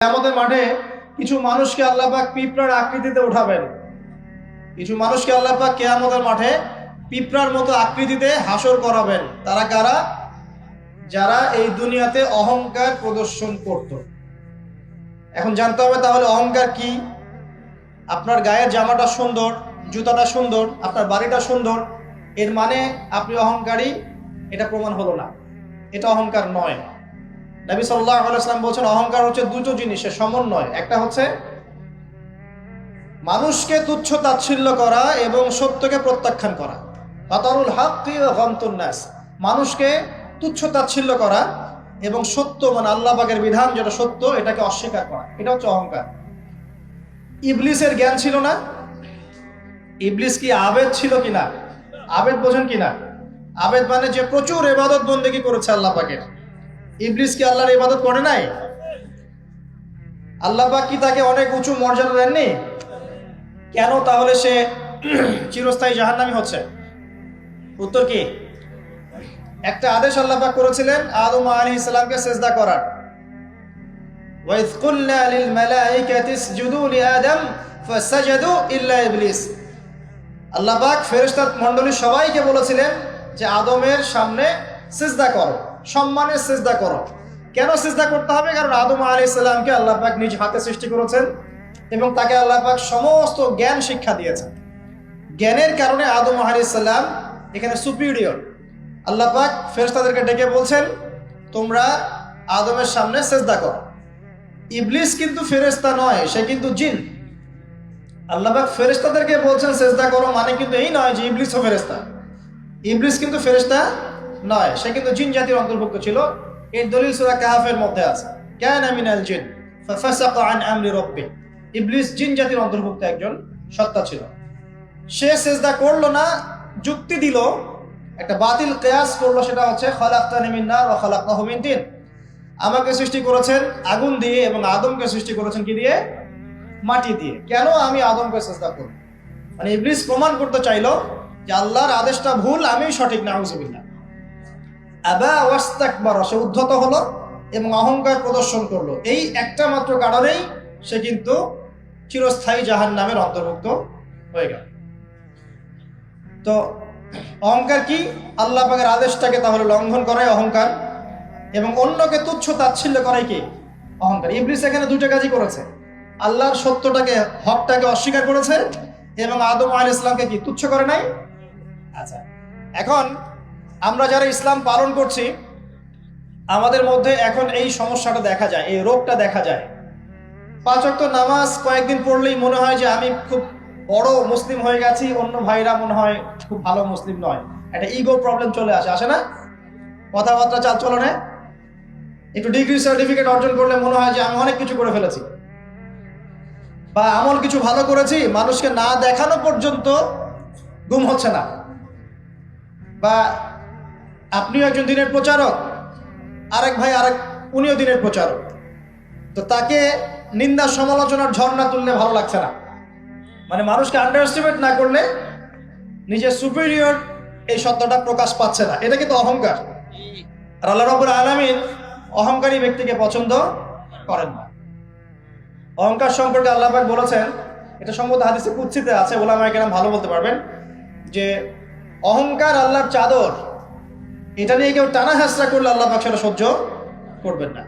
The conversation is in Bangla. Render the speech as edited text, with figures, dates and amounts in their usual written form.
আমাদের মাঠে কিছু মানুষকে আল্লাহ পাক পিঁপড়ার আকৃতিতে উঠাবেন। কিছু মানুষকে আল্লাহ পাক কিয়ামতের মাঠে পিঁপড়ার মতো আকৃতিতে হাসর করাবেন। তারা কারা? যারা এই দুনিয়াতে অহংকার প্রদর্শন করত। এখন জানতে হবে তাহলে অহংকার কি। আপনার গায়ের জামাটা সুন্দর, জুতাটা সুন্দর, আপনার বাড়িটা সুন্দর, এর মানে আপনি অহংকারী, এটা প্রমাণ হলো না, এটা অহংকার নয়। নবী সাল্লাল্লাহু আলাইহি ওয়াসাল্লাম বলেছেন অহংকার হচ্ছে দুটো জিনিসের সমন্বয়। একটা হচ্ছে মানুষকে তুচ্ছ তাচ্ছিল্য করা এবং সত্যকে প্রত্যাখ্যান করা। বাতারুল হাক্কি ওয়া গামতুন নাস, মানুষকে তুচ্ছ তাচ্ছিল্য করা এবং সত্য মানে আল্লাহ পাকের বিধান যেটা সত্য এটাকে অস্বীকার করা, এটা হচ্ছে অহংকার। ইবলিসের জ্ঞান ছিল না? ইবলিস কি আবেদ ছিল কিনা? আবেদ বোঝেন কিনা? আবেদ মানে যে প্রচুর ইবাদত বন্দেগী করেছে আল্লাহ পাকের। ইবলিস কি আল্লাহর ইবাদত করে নাই? আল্লাহ পাক কি তাকে অনেক উঁচু মর্যাদা দেননি? কেন তাহলে সে চিরস্থায়ী জাহান্নামী হচ্ছে? উত্তর কি? একটা আদেশ আল্লাহ পাক করেছিলেন আদম আলাইহিস সালামকে সিজদা করার। ওয়া ইয কুলনা লিল মালাইকাতি ইসজুদু লিআদম ফাসাজাদু ইল্লা ইবলিস। আল্লাহ পাক ফেরেশতা মণ্ডলী সবাইকে বলেছিলেন যে আদমের সামনে সিজদা করো, সম্মানের সিজদা করো। কেন সিজদা করতে হবে? কারণ আদম আলাইহিস সালামকে আল্লাহ পাক নিজ হাতে সৃষ্টি করেছেন এবং তাকে আল্লাহ পাক সমস্ত জ্ঞান শিক্ষা দিয়েছেন। জ্ঞানের কারণে আদম আলাইহিস সালাম এখানে সুপিরিয়র। আল্লাহ পাক ফেরেশতাদেরকে ডেকে বলছেন তোমরা আদমের সামনে সিজদা করো। ইবলিস কিন্তু ফেরেশতা নয়, সে কিন্তু জিন। আল্লাহ পাক ফেরেশতাদেরকে বলছেন সিজদা করো, মানে কিন্তু এই নয় যে ইবলিসও ফেরেশতা। ইবলিস কিন্তু ফেরেশতা নয়, সে কিন্তু জিন জাতির অন্তর্ভুক্ত ছিল। এর দলিল সূরা কাহফের মধ্যে আছে, কানা মিনাল জিন ফাফাসাকা আন আমরি রাব্বি। ইবলিস জিন জাতির অন্তর্ভুক্ত একজন সত্তা ছিল। সে সিজদা করলো না, যুক্তি দিল, একটা বাতিল কিয়াস করলো, সেটা হচ্ছে খালাকতানি মিন নার ওয়া খালাকতাহু মিন তিন। আমাকে সৃষ্টি করেছেন আগুন দিয়ে এবং আদমকে সৃষ্টি করেছেন কি দিয়ে? মাটি দিয়ে। কেন আমি আদমকে সিজদা করব? মানে ইবলিস প্রমাণ করতে চাইলো যে আল্লাহর আদেশটা ভুল, আমি সঠিক। নাউযুবিল্লাহ। আবা ওয়াস্তাকবারা, সে উদ্ধত হলো এবং অহংকার প্রদর্শন করলো। এই একটা মাত্র কারণেই সে কিন্তু চিরস্থায়ী জাহান্নামের অন্তর্ভুক্ত হয়ে গেল। তো অহংকার কি? আল্লাহ পাকের আদেশটাকে তাহলে লঙ্ঘন করাই অহংকার, এবং অন্যকে তুচ্ছ তাচ্ছিল্য করাই কি? অহংকার। ইবলিস এখানে দুটো কাজই করেছে, আল্লাহর সত্যটাকে, হকটাকে অস্বীকার করেছে এবং আদম আলাইহিস সালামকে কি তুচ্ছ করে নাই? আচ্ছা, এখন আমরা যারা ইসলাম পালন করছি আমাদের মধ্যে এখন এই সমস্যাটা দেখা যায়, এই রোগটা দেখা যায়। 5 ওয়াক্ত নামাজ কয়েকদিন পড়লেই মনে হয় যে আমি খুব বড় মুসলিম হয়ে গেছি, অন্য ভাইরা মনে হয় খুব ভালো মুসলিম নয়। একটা ইগো প্রবলেম চলে আসে না? কথাবার্তা চালচলনে একটু ডিগ্রি সার্টিফিকেট অর্জন করলে মনে হয় যে আমি অনেক কিছু করে ফেলেছি বা আমল কিছু ভালো করেছি, মানুষকে না দেখানো পর্যন্ত ঘুম হচ্ছে না। বা আপনিও একজন দিনের প্রচারক, আরেক ভাই উনিও দিনের প্রচারক, তো তাকে নিন্দা সমালোচনার ঝর্ণা তুললে ভালো লাগছে না। মানে মানুষকে আন্ডারএস্টিমেট না করলে নিজের সুপিরিয়র এই সত্যটা প্রকাশ পাচ্ছে না, এটা কিন্তু অহংকার। আর আল্লাহ রাব্বুল আলামিন অহংকারী ব্যক্তিকে পছন্দ করেন না। অহংকার সম্পর্কে আল্লাহ পাক বলেছেন, এটা সম্ভবত হাদিসে কুদসিতে আছে, উলামায়ে কেরাম ভালো বলতে পারবেন, যে অহংকার আল্লাহর চাদর, এটা নিয়ে কেউ টানা হেঁচড়া করলে আল্লাহ পাক সেটা সহ্য করবেন না।